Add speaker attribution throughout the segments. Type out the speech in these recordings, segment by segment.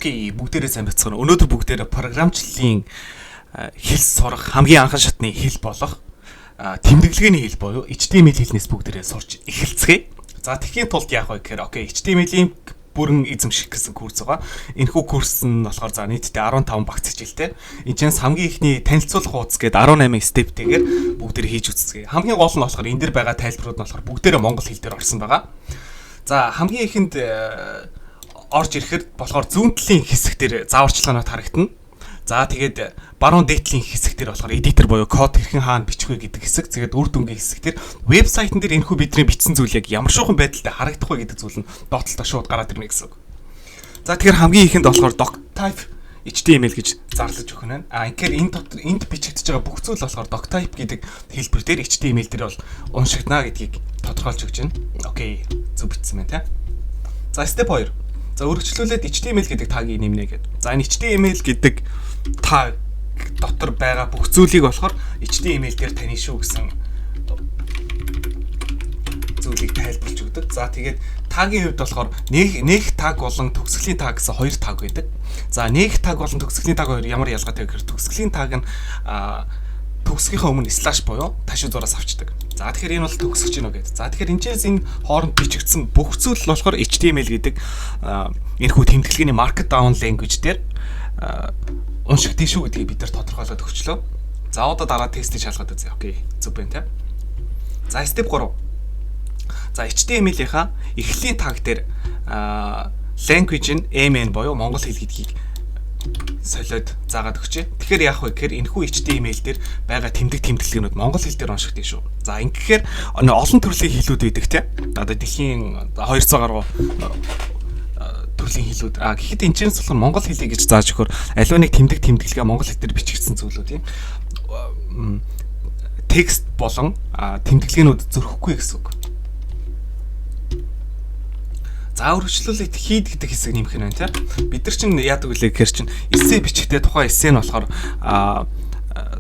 Speaker 1: Окей, бүгдээрээ сайн бацгаана. Өнөөдөр бүгдээрээ програмчлалын хэл сурах хамгийн анхан шатны хэл болох тэмдэглэгээний хэл буюу HTML хэлнээс бүгдээрээ сурч эхэлцгээе. За тэгхийн тулд яах вэ гэхээр окей, HTML-ийн бүрэн эзэмших гэсэн курс байгаа. Энэхүү курс нь болохоор за нийтдээ 15 багц хичээлтэй. Энд чинь хамгийн ихний танилцуулах хуудас гээд 18 стептэйгээр бүгдээрээ хийж үзцгээе. Хамгийн гол нь болохоор энэ дэр байгаа тайлбарууд нь болохоор бүгдээрээ монгол хэл дээр орсон байгаа. За хамгийн ихэнд орж ирэхэд болохоор зүүн талын хэсэг дээр зааварчилгаанууд харагдана. За тэгээд баруун дээд талын хэсэг дээр болохоор эдитер буюу код хэрхэн хаана бичих вэ гэдэг хэсэг. Тэгээд үр дүнгийн хэсэг дээр вебсайтн дээр энэхүү бидний бичсэн зүйл яг ямар шуухан байдалтай харагдах вэ гэдэг зүйл нь доотлолтоо шууд гараад ирнэ гэсэн үг. За тэгэхээр хамгийн ихэнд болохоор doctype HTML гэж зарлаж өгнө. Тэгэхээр энд бичигдэж байгаа бүх зүйл болохоор doctype гэдэг хэлбэр дээр HTML дээр бол уншигдана гэдгийг тодорхойлж өгч байна. Окей, зөв бичсэн байна те. За step 2. За өргөжлүүлээд HTML гэдэг тагийг нэмнэ гэдэг. За энэ HTML гэдэг таг дотор байгаа бүх зүйлийг болохоор HTML дээр таны шүү гэсэн зүйлийг тайлбарлаж өгдөг. За тэгээд тагийн хувьд болохоор нэг таг болон төгсгөлийн таг гэсэн хоёр таг байдаг. За нэг таг болон төгсгөлийн таг хоёр ямар ялгаатай вэ гэхээр төгсгөлийн таг нь төгсгийнхаа өмнө слаш буюу ташуу зураас авчдаг. За тэгэхээр энэ бол төгсгөж гинэ гэдэг. За тэгэхээр энэчээс энэ хооронд бичигдсэн бүх зүйл болохоор HTML гэдэг энэхүү тэмдэглэгээний markdown language дээр уншигдъя шүү гэдгийг бид нар тодорхойлоод өгчлөө. За одоо дараа тестийг шалгаад үзье. Окей. Зөв байна те. За step 3. За HTML-ийнхаа эхлэлийн таг дээр language нь MN буюу монгол хэл гэдгийг солиод заагаад өгчээ. Тэгэхээр яах вэ гэхээр энэхүү HTML дээр байгаа тэмдэглэгээнүүд монгол хэл дээр уншигдъя шүү. За ингэхээр олон төрлийн хэлүүд байдаг те. Одоо дэлхийн 200 гаруй төрлийн хэлүүд. Гэхдээ энэ ч болохоор монгол хэлийг гэж зааж өгөхөөр аливаа нэг тэмдэглэгээ монгол хэл дээр бичигдсэн зүйлүүд юм. Текст болон тэмдэглэгээнүүд зөрөхгүй гэсэн үг. За өргөжлүүлээд хийд гэдэг хэсэг нэмэх нь байна тийм. Бид нар чинь яадаг вэ гэхээр чинь эссе бичихтэй тухайн эссе нь болохоор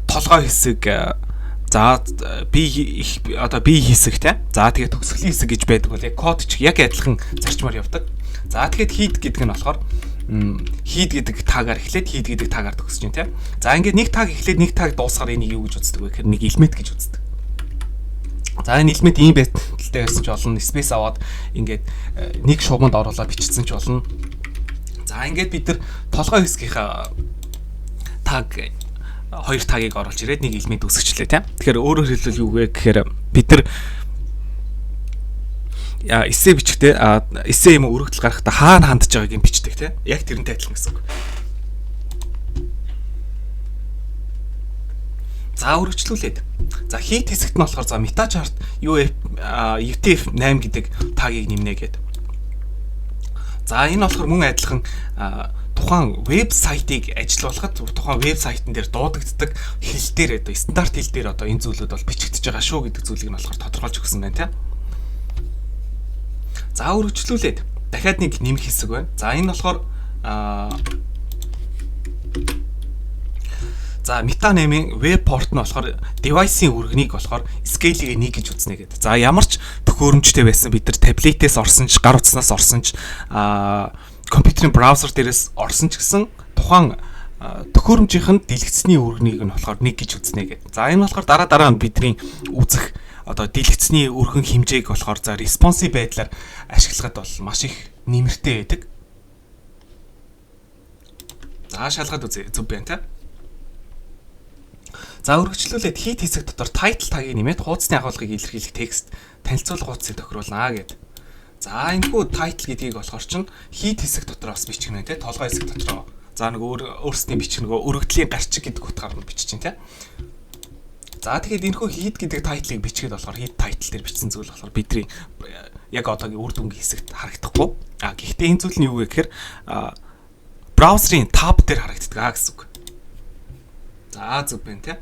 Speaker 1: толгой хэсэг за би хэсэг тийм. За тэгээд төгсгөлийн хэсэг гэж байдаг бол яг код чих яг адилхан зарчмаар явдаг. За тэгээд хийд гэдэг нь болохоор хийд гэдэг таагаар эхлээд хийд гэдэг таагаар төгсөж байна тийм. За ингээд нэг тааг эхлээд нэг тааг дуусгаар энийг юу гэж үздэг вэ гэхээр нэг элемент гэж үздэг. За энэ элемент ийм байдалтай байсан ч болно. Space аваад ингээд нэг шугамд оруулаад бичсэн ч болно. За ингээд бид нар толгой хэсгийнхаа таг хоёр тагийг оруулж ирээд нэг элемент үсгэжлээ тийм. Тэгэхээр өөрөөр хэлбэл юу вэ гэхээр бид нар эссе бичихтэй эссе юм өргөдөл гаргахдаа хаана хандж байгааг юм бичдэг тийм. Яг тэрнтэй адилхан гэсэн үг. За өргөжлүүлээд. За хийт хэсэгт нь болохоор за MetaChart UTF-8 гэдэг тагийг нэмнэ гэдэг. За энэ болохоор мөн адилхан тухайн вебсайтыг ажилуулахад тухайн вебсайтн дээр дуудагддаг хэл дээр одоо стандарт хэл дээр одоо энэ зүйлүүд бол бичигдэж байгаа шүү гэдэг зүйлийг нь болохоор тодорхойлж өгсөн байна тийм. За өргөжлүүлээд дахиад нэг нэмэх хэсэг байна. За энэ болохоор за Meta8-ийн веб порт нь болохоор device-ийн өргөнийг болохоор scale-ийг 1 гэж үзнэ гэдэг. За ямар ч төхөөрөмжтэй байсан бид нар таблетээс орсон ч гар утаснаас орсон ч компьютерийн браузер дээрээс орсон ч гэсэн тухайн төхөөрөмжийнх нь дэлгэцний өргөнийг нь болохоор 1 гэж үзнэ гэдэг. За энэ болохоор дараа нь бидний үзэх одоо дэлгэцний өргөн хэмжээг болохоор за responsive байдлаар ашиглахад бол маш их нэмэртэй байдаг. За шалгаад үзье. Зөв байна те. За өргөжлүүлээд хийд хэсэг дотор title тагийг нэмээд хуудасны агуулгыг илэрхийлэх текст танилцуулга хуудсыг тохируулнаа гэд. За энэхүү title гэдгийг болохоор чинь хийд хэсэг дотор бас бичих нэ тэ толгой хэсэг дотор. За нэг өөрсдийн бичих нөгөө өргөдлийн гарчиг гэдэг утгаар нь бичиж чинь тэ. За тэгэхээр энэхүү хийд гэдэг title-ыг бичгээд болохоор хийд title дээр бичсэн зүйл болохоор бидний яг одоогийн үр дүнгийн хэсэгт харагдахгүй. Гэхдээ энэ зүйл нь юу вэ гэхээр браузерын tab дээр харагддаг гэсэн үг. За зөв байна тэ.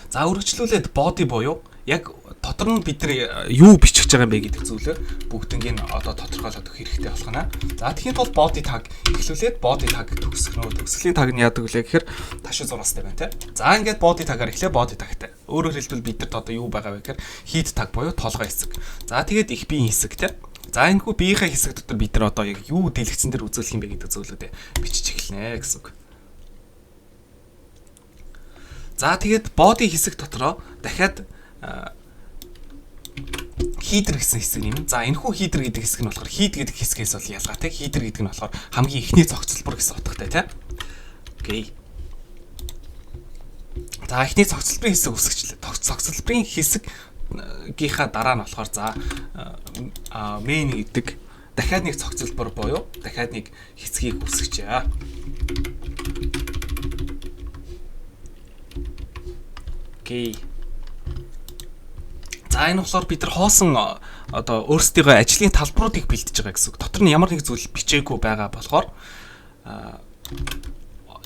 Speaker 1: За өргөжлүүлээд body буюу яг дотор нь бид нар юу бичих гэж байгаа юм бэ гэдэг зүйлээр бүгднийг одоо тодорхойлоод өгөх хэрэгтэй болгоно. За тэгэхээр бол body tag эхлүүлээд body tag төгсгөнөө. Төгсгөлийн tag нь яадаг вэ гэхээр ташуу зураастай байна те. За ингээд body tag-аар эхлэе body tag-тай. Өөрөөр хэлбэл бидэрт одоо юу байгаа вэ гэхээр head tag буюу толгой хэсэг. За тэгээд их биеийн хэсэг те. За энэ хүү биеийнхээ хэсэг дотор бид нар одоо яг юу дэлгэцэн дээр үзүүлэх юм бэ гэдэг зөвлөдөө бичиж эхэлнэ гэсэн үг. За тэгээд body хэсэг дотроо дахиад header гэсэн хэсэг юм. За энэ хүү header гэдэг хэсэг нь болохоор heat гэдэг хэсгээс бол ялгаатай. Header гэдэг нь болохоор хамгийн ихний цогцлбор гэсэн утгатай тийм. Окей. За эхний цогцлборын хэсэг үсгэжлээ. Цогцлборын хэсгийнхаа дараа нь болохоор за main гэдэг дахиад нэг цогцлбор буюу дахиад нэг хэсгийг үсгэжээ. Окей. За энэ болохоор бид нар хоосон одоо өөрсдийнхөө ажлын талбаруудыг бэлдэж байгаа гэсэн үг. Дотор нь ямар нэг зүйл бичээгүй байгаа болохоор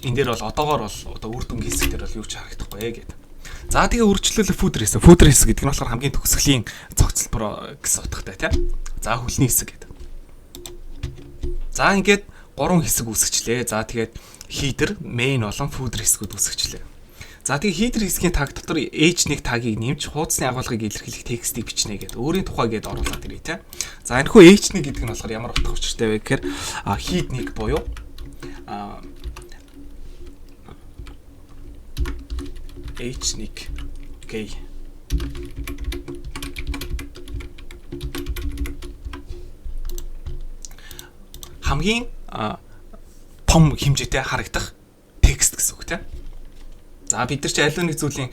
Speaker 1: энэ дээр бол одоогоор бол одоо үр дүнгийн хэсэг дээр бол юу ч харагдахгүй гэдэг. За тэгээ үргэлжлүүлэх footer хэсэг. Footer хэсэг гэдэг нь болохоор хамгийн төгсгөлийн цогцлбор гэсэн утгатай тийм. За хөлний хэсэг гэдэг. За ингээд 3 хэсэг үсгэжлээ. За тэгээд header, main болон footer хэсгүүд үсгэжлээ. За тэгээ header хэсгийн tag дотор h1 tag-ыг нэмж хуудасны агуулгыг илэрхийлэх текстийг бичнэ гэдэг. Өөрийн тухай гээд оруулаад ирээ те. За энэ хүү h1 гэдэг нь болохоор ямар утга учиртай вэ гэхээр heat1 буюу h1 окей. Хамгийн том хэмжээтэй харагдах текст гэсэн үг те. За бид нар чи аль нэг зүйлийн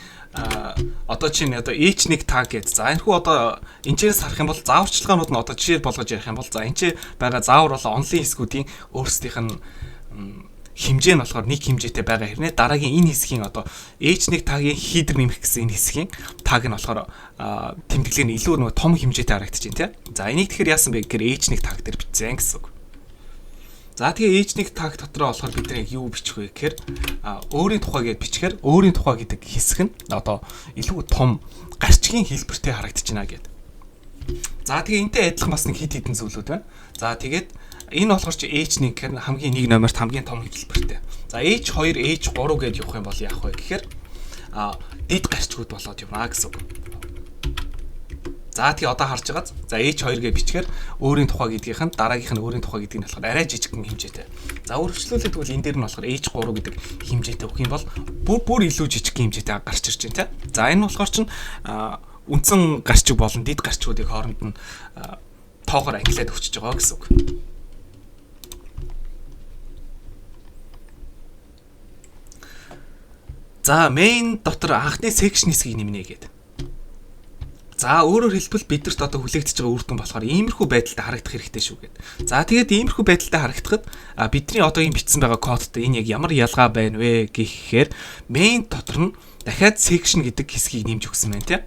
Speaker 1: одоо чинь одоо h1 tag гэдэг. За энэ хүү одоо энэчээс харах юм бол зааварчилгаанууд нь одоо жишээ болгож ярих юм бол за энэ байгаа заавар болон онлын хэсгүүдийн өөрсдийнх нь хэмжээ нь болохоор нэг хэмжээтэй байгаа хэрнээ дараагийн энэ хэсгийн одоо h1 tag-ийн header нэмэх гэсэн энэ хэсгийн tag нь болохоор тэмдэглэл нь илүү нэг том хэмжээтэй харагдаж байна тийм. За энийг тэгэхээр яасан бэ гэхээр h1 tag дээр бичсэн гэсэн үг. За тэгээ h1 tag дотроо болохоор бид нэг юу бичих вэ гэхээр өөрийн тухай гэж бичгээр өөрийн тухай гэдэг хэсэг нь одоо илүү том гарчгийн хэлбэртэй харагдаж байна гэдэг. За тэгээ энтэй адилхан бас нэг хит хитэн зүйлүүд байна. За тэгээд энэ болохоор чи h1 гэхээр хамгийн нэг номерт хамгийн том хэлбэртэй. За h2, h3 гэдээ явах юм бол яах вэ гэхээр дид гарчгууд болоод явна гэсэн үг. За тий одоо харж байгаа. За h2 гээ бичгээр өөрийн тухай гэдгийнх нь дараагийнх нь өөрийн тухай гэдгийг нь болохоор арай жижигхэн хэмжээтэй. За үргэлжлүүлээд тэгвэл энэ дээр нь болохоор h3 гэдэг хэмжээтэй өгөх юм бол бүр илүү жижигхэн хэмжээтэй гарч ирж байна тий. За энэ болохоор чинь үндсэн гарчиг болон дид гарчгуудыг хооронд нь тоогоор ангилаад өгчөж байгаа гэсэн үг. За main дотор анхны section хэсгийг нэмнэ гэдэг. За өөрөөр хэлбэл бидэрт одоо хүлээгдэж байгаа үр дүн болохоор иймэрхүү байдалтай харагдах хэрэгтэй шүү гэдэг. За тэгээд иймэрхүү байдалтай харагдахад бидний одоо энэ бичсэн байгаа кодтой энэ яг ямар ялгаа байна вэ гэхээр main дотор нь дахиад section гэдэг хэсгийг нэмж өгсөн байна тийм.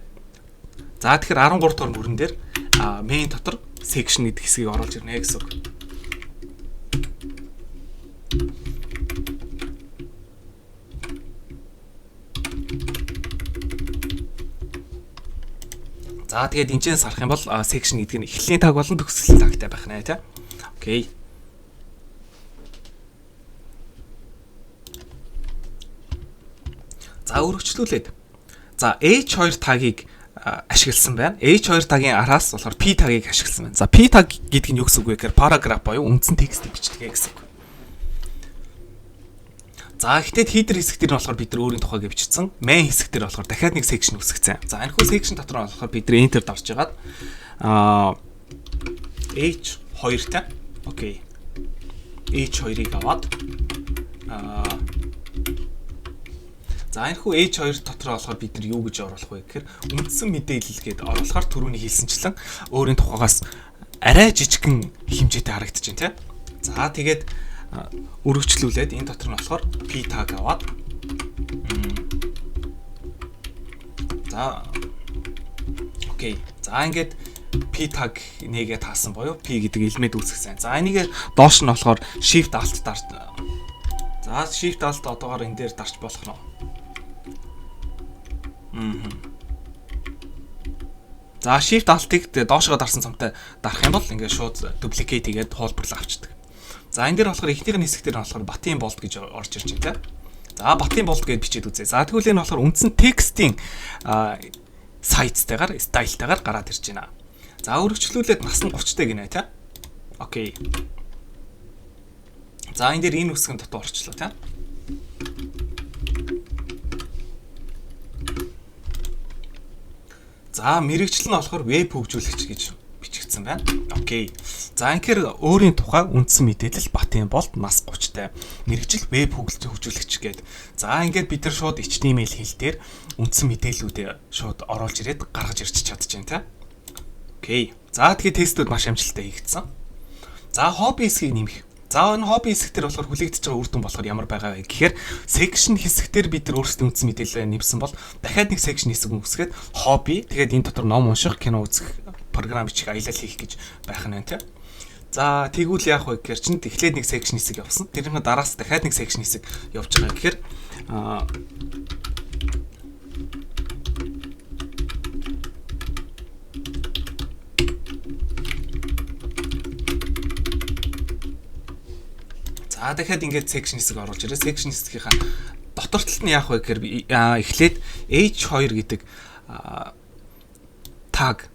Speaker 1: За тэгэхээр 13 дугаар бүрэн дээр main дотор section гэдэг хэсгийг оруулж ирнэ гэсэн үг. За тэгээд энэчээс харах юм бол section гэдэг нь эхлэлийн tag болон төгсгөлийн tagтай байх нэ тий. Окей. За өргөжлүүлээд. За h2 tag-ыг ашигласан байна. h2 tag-ийн араас болохоор p tag-ыг ашигласан байна. За p tag гэдэг нь юу гэсэн үг вэ гэхээр paragraph буюу үндсэн текстийг бичдэг гэсэн үг. За ихтэй header хэсэг дээр нь болохоор бид нар өөрийн тухайг бичсэн. Main хэсэг дээр болохоор дахиад нэг section үсгэсэн. За энэ хүү section дотор нь болохоор бид нар enter давж жагаад h2 та. Окей. h2-ыг аваад за энэ хүү h2 дотор болохоор бид нар юу гэж оруулах вэ гэхээр үндсэн мэдээлэл гээд оруулахаар түрүүний хэлсэнчлэн өөрийн тухайгаас арай жижигхэн хэмжээтэй харагдаж байна тийм. За тэгээд өргөжлүүлээд энэ дотор нь болохоор p tag аваад за окей. За ингээд p tag нэгээ таасан боёо p гэдэг элемент үүсгэсэн. За энийг доош нь болохоор shift alt дарж. За shift alt одоогоор энэ дээр дарж болох нь. За shift alt-ыг доошоо дарсан цомтой дарах юм бол ингээд шууд duplicate хийгээд хуулбарлаа авчдаг. За энэ дээр болохоор эхнийх нь хэсэг дээр болохоор button bold гэж орж ирж байна тийм. За button bold гэж бичээд үзье. За тэгвэл энэ болохоор үндсэн текстийн сайзтайгаар, стайлтайгаар гараад ирж байна. За өргөжлүүлээд нас нь 30 гинэ тий. Окей. За энэ дээр энэ үсгэн дотор орчлоо тий. За мэрэгжил нь болохоор веб хөгжүүлэгч гэж бичигдсэн байна. Окей. За инхээр өөрийн тухай үндсэн мэдээлэл Батын болт нас 30-тай мэрэгжил веб хөгжүүлэгч гээд. За ингээд бид нар шууд HTML хэл дээр үндсэн мэдээллүүдээ шууд оруулж ирээд гаргаж ирч чадчихээн тий. Окей. За тэгээд тестүүд маш амжилттай хийгдсэн. За хобби хэсгийг нэмэх. За энэ хобби хэсгээр болохоор хүлээгдэж байгаа үр дүн болохоор ямар байгаа вэ гэхээр section хэсгээр бид нар өөрсдөө үндсэн мэдээлэл нэмсэн бол дахиад нэг section хэсэг үүсгээд хобби тэгээд энэ дотор ном унших, кино үзэх, програм бичих, аялал хийх гэж байх нь байна тийм. За тэгвэл яах вэ гэхээр чинь эхлээд нэг section хэсэг явсан. Тэрнээ дараас дахиад нэг section хэсэг явж байгаа гэхээр за дахиад ингээд section хэсэг оруулж ирээ. Section хэсгийнхаа дотор талд нь яах вэ гэхээр эхлээд H2 гэдэг tag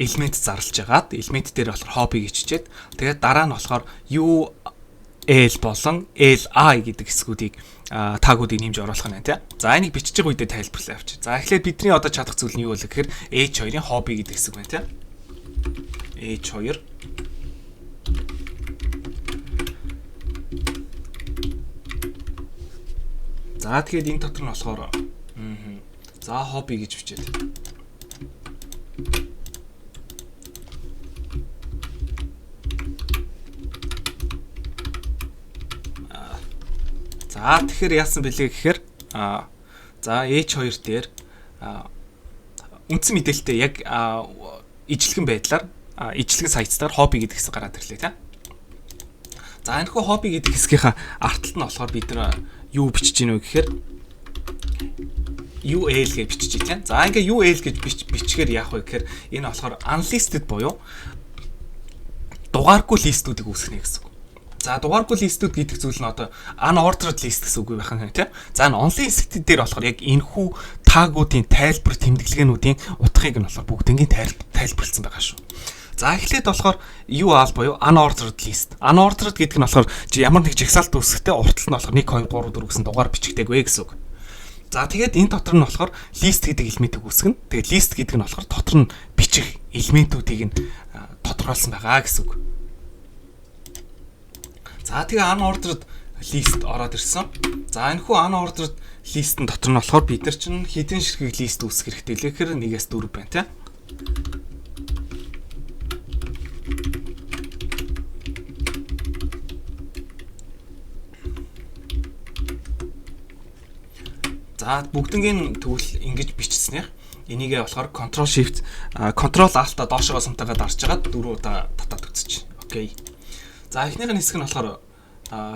Speaker 1: элемент зарлж агаад элемент дээр болохоор hobby гэж хичээд тэгээд дараа нь болохоор UL болон LI гэдэг хэсгүүдийг тагуудыг нэмж оруулах нь байна тийм. За энийг бичиж байгаа үедээ тайлбарлаа авчи. За эхлээд бидний одоо чадах зүйл нь юу вэ гэхээр H2-ын hobby гэдэг хэсэг байна тийм. H2 за тэгээд энэ дотор нь болохоор за хобби гэж бичээд. За тэгэхээр яасан бэлээ гэхээр за H2 дээр үндсэн мэдээлэлтэй яг ижлэгэн байдлаар ижлэгэн сайтаар хобби гэдэг хэсэг гараад ирлээ тийм. За энэ хөө хобби гэдэг хэсгийнхаа артталт нь болохоор бид нар юу бичиж гинөө гэхээр UL гэж бичиж тийм. За ингээ UL гэж бичгээр яах вэ гэхээр энэ болохоор unlisted буюу дугааргүй листүүдийг үүсгэнэ гэсэн үг. За дугааргүй листүүд гэдэг зүйл нь одоо unordered list гэсэн үг байх нь тийм. За энэ unlisted дээр болохоор яг энэхүү тагуудын тайлбар тэмдэглэгээнүүдийн утгыг нь болохоор бүгднийг тайлбарлсан байгаа шүү. За эхлээд болохоор UL буюу unordered list. Unordered гэдэг нь болохоор ямар нэг жагсаалт үүсэхдээ урталт нь болохоор 1 2 3 4 гэсэн дугаар бичигдээгүй гэсэн үг. За тэгээд энэ дотор нь болохоор list гэдэг элементийг үүсгэнэ. Тэгээд list гэдэг нь болохоор дотор нь бичих элементүүдийг нь тодорхойлсон байгаа гэсэн үг. За тэгээ unordered list ороод ирсэн. За энэ хүү unordered list-ын дотор нь болохоор бид нар чинь хэдэн ширхэг list үүсгэх хэрэгтэй лээ гэхээр 1-4 байна тийм. За бүгднгийн тэгвэл ингэж бичсэн юм. Энийгээ болохоор Ctrl Shift Ctrl Alt-а доошоо сумтайгаа дарж агаад 4 удаа татаад үзчих. Окей. За эхнийх нь хэсэг нь болохоор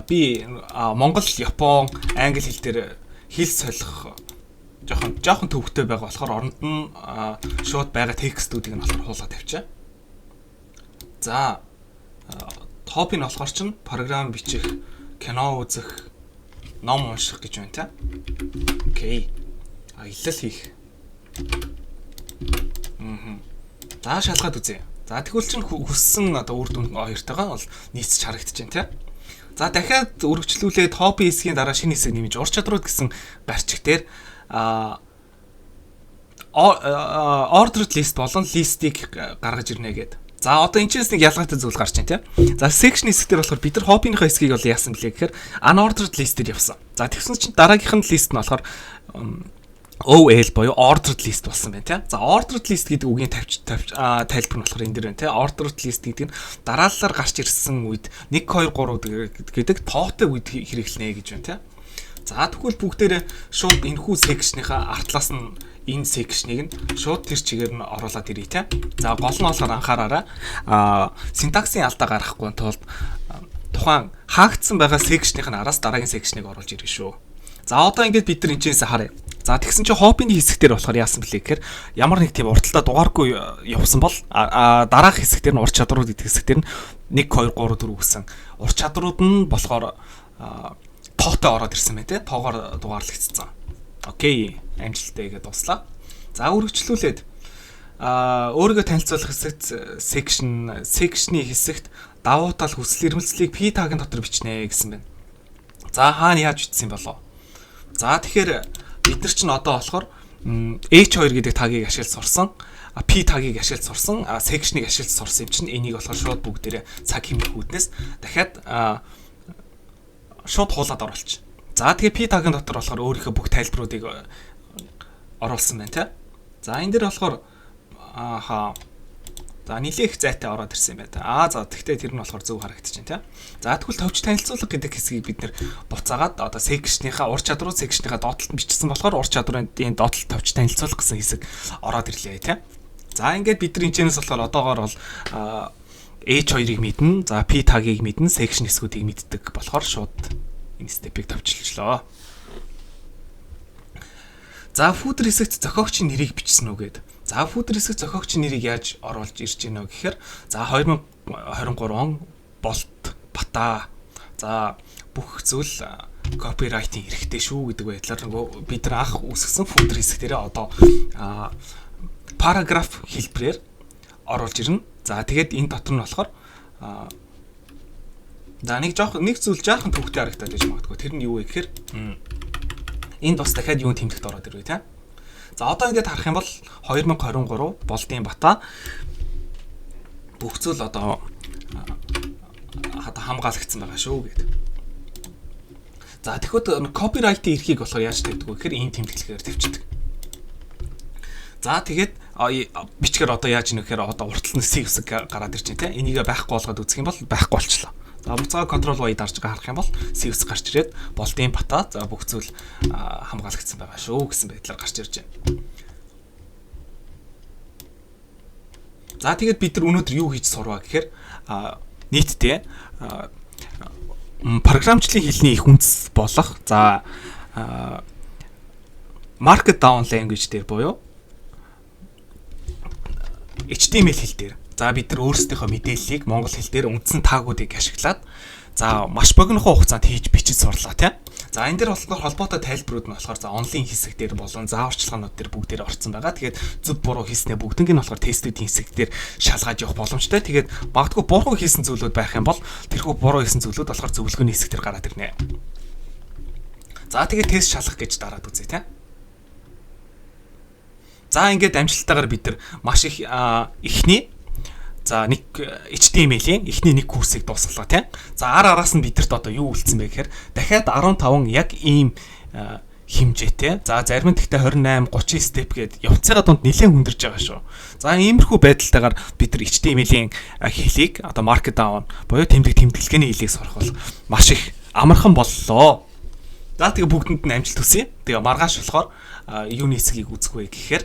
Speaker 1: би Монгол, Япон, англи хэл дээр хэл солих жоохон төвөгтэй байгаа болохоор оронд нь шууд байгаа текстүүдийг нь болохоор хуулаад тавьчаа. За хобби нь болохоор чинь програм бичих, кино үзэх, ном унших гэж байна тийм. Окей. Аялал хийх. За шалгаад үзье. За тэгвэл чинь хүссэн одоо үр дүн хоёртойгоо бол нийцж харагдаж байна тийм. За дахиад өргөжлүүлээд хобби хэсгийн дараа шинэ хэсэг нэмж ур чадрууд гэсэн гарчиг дээр ordered list болон list-ийг гаргаж ирнэ гэдэг. За одоо энэ ч нэг ялгаатай зүйл гарч байна тийм. За section хэсгээр болохоор бид нар хоббиныхоо хэсгийг бол яасан блэ гэхээр unordered list-ээр явсан. За тэгсэн чинь дараагийнх нь list нь болохоор OL буюу ordered list болсон байна тийм. За ordered list гэдэг үгийн тайлбар нь болохоор энэ дэр байна тийм. Ordered list гэдэг нь дараалалаар гарч ирсэн үед 1 2 3 гэдэг тоотой үед хэрэглэнэ гэж байна тийм. За тэгвэл бүгдээрээ шууд энэхүү section-ийнхаа артлаас нь энэ section-ыг нь шууд тэр чигээр нь оруулаад ирье тийм. За гол нь болохоор анхаараарай. Синтаксийн алдаа гаргахгүй тулд тухайн хаагдсан байгаа section-ийн араас дараагийн section-ыг оруулж ирнэ шүү. За одоо ингээд бид нар энэчээс харъя. За тэгсэн чинь хоббиний хэсэг дээр болохоор яасан бэлээ гэхээр ямар нэг тийм урталтаа дугааргүй явсан бол дараах хэсэг дээр нь ур чадрууд гэдэг хэсэг дээр нь 1 2 3 4 гэсэн ур чадрууд нь болохоор тоотой ороод ирсэн байна те. Тоогоор дугаарлагдсан. Окей. Амжилттай игээд дуслаа. За үргэлжлүүлээд өөрийгөө танилцуулах хэсэгт section-ийн хэсэгт давуу тал хүсэл эрмэлзлийг P tag-ын дотор бичнэ гэсэн байна. За хаана яаж бичсэн болов? За тэгэхээр бид нар чинь одоо болохоор H2 гэдэг тагийг ашиглаж сурсан, P тагийг ашиглаж сурсан, section-ыг ашиглаж сурсан юм чинь энийг болохоор шууд бүгдээрээ цаг хэмнэх үүднээс дахиад шууд хуулаад оруулчих. За тэгээ P tag-ын дотор болохоор өөрийнхөө бүх тайлбаруудыг оруулсан байна тий. За энэ дээр болохоор за нилээх зайтай ороод ирсэн юм байна. За тэгтээ тэр нь болохоор зөв харагдчихэв тий. За тэгвэл товч танилцуулга гэдэг хэсгийг бид нэр буцаагаад одоо section-ийнхаа ур чадруу section-ийнхаа доотлолт бичсэн болохоор ур чадрын доотлолт товч танилцуулга гэсэн хэсэг ороод ирлээ тий. За ингээд бид нар энэчнээс болохоор одоогоор бол H2-ыг мэднэ, за P tag-ыг мэднэ, section хэсгүүдийг мэддэг болохоор шууд энэ степийг товчлолчлоо. За footer хэсэгт зохиогчийн нэрийг бичсэн үү гээд. За footer хэсэгт зохиогчийн нэрийг яаж оруулж ирж гинэ вэ гэхээр за 2023 он болт бата. За бүх зүйл копирайтын хэрэгтэй шүү гэдэг байдлаар нөгөө бид нар анх үүсгэсэн footer хэсэг дээрээ одоо параграф хэлбэрээр оруулж ирнэ. За тэгээд энэ дотор нь болохоор за нэг зүйл жаахан төвхтэй харагдаад байж магадгүй. Тэр нь юу вэ гэхээр энд бас дахиад юу тэмдэгт ороод ирвэ тий. За одоо ингээд харах юм бол 2023 болдын бата бүх зүйл одоо хамгаалагдсан байгаа шүү гэдэг. За тэгэхэд копирайтын эрхийг болохоор яаж тавьдаг вэ гэхээр ийм тэмдэглэхээр тавьчихдаг. За тэгээд бичгээр одоо яаж ийнэ гэхээр одоо уртл нь C хэсэг гараад ирж байна тий. Энийг байхгүй болгоод үзэх юм бол байхгүй болчлоо. За буцаага Ctrl Y дарж байгаа харах юм бол C хэсэг гарч ирээд болдын бата за бүх зүйл хамгаалагдсан байгаа шүү гэсэн байдлаар гарч ирж байна. За тэгээд бид нар өнөөдөр юу хийж сурваа гэхээр нийтдээ програмчлалын хэлний их үндэс болох за Markdown language дээр буюу HTML хэл дээр за бид нар өөрсдийнхөө мэдээллийг монгол хэл дээр үндсэн таагуудыг ашиглаад за маш богино хугацаанд хийж бичиж сурлаа тийм. За энэ дээр болохоор холбоотой тайлбарууд нь болохоор за онлайн хэсэг дээр болон зааварчилгаанууд дээр бүгдээр орсон байгаа. Тэгээд зөв буруу хийснээ бүгднийг нь болохоор тестүүдийн хэсэг дээр шалгаж явах боломжтой. Тэгээд магадгүй буруу хийсэн зүйлүүд байх юм бол тэрхүү буруу хийсэн зүйлүүд болохоор зөвлөгөөний хэсэг дээр гараад ирнэ. За тэгээд тест шалгах гэж дараад үзье тийм. За ингээд амжилттайгаар бид нар маш их ихний за нэг HTML-ийн эхний нэг курсыг дуусгалаа тийм. За араас нь бидэрт одоо юу үлдсэн бэ гэхээр дахиад 15 яг ийм хэмжээтэй. За зарим нь гэхдээ 28 30 степ гээд явцгаа дунд нэлээд хүндэрж байгаа шүү. За иймэрхүү байдалтайгаар бид нар HTML-ийн хэлийг одоо Markdown буюу тэмдэглэгээний хэлийг сурах бол маш их амархан боллоо. За тэгээ бүгдэнд нь амжилт хүсье. Тэгээ маргааш болохоор юуны хэсгийг үзэх вэ гэхээр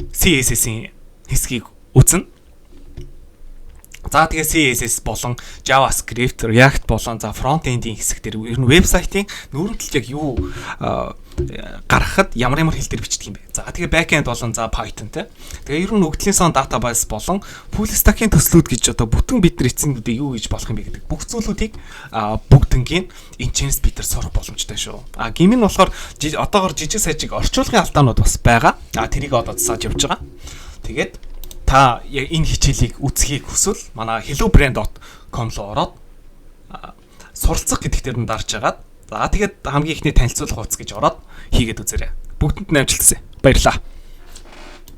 Speaker 1: CSS-ийн хэсгийг үзнэ. За тэгээ CSS болон JavaScript, React болон за front-end-ийн хэсэг дээр ер нь вебсайтын нүүрэнтэлж яг юу гаргахад ямар хэл дээр бичдэг юм бэ? За тэгээ back-end болон за Python те. Тэгээ ер нь өгдлийн сон database болон full stack-ийн төслүүд гэж одоо бүтэн бид нар эцсэндээ юу хийж болох юм бэ гэдэг. Бүх зүйлүүдийг бүгднгийн энэчнээс бид нар сурах боломжтой шүү. Гэмн нь болохоор одоогор жижиг сажиг орчуулгын алдаанууд бас байгаа. Тэрийг одоо засааж явж байгаа. Тэгээд та энэ хичээлийг үзхийг хүсвэл манай hellobrand.com руу ороод суралцах гэдэг дээр нь дарж агаад за тэгээд хамгийн ихний танилцуулах хуудас гэж ороод хийгээд үзээрэй. Бүгдэнд нь амжилт хүсье. Баярлалаа.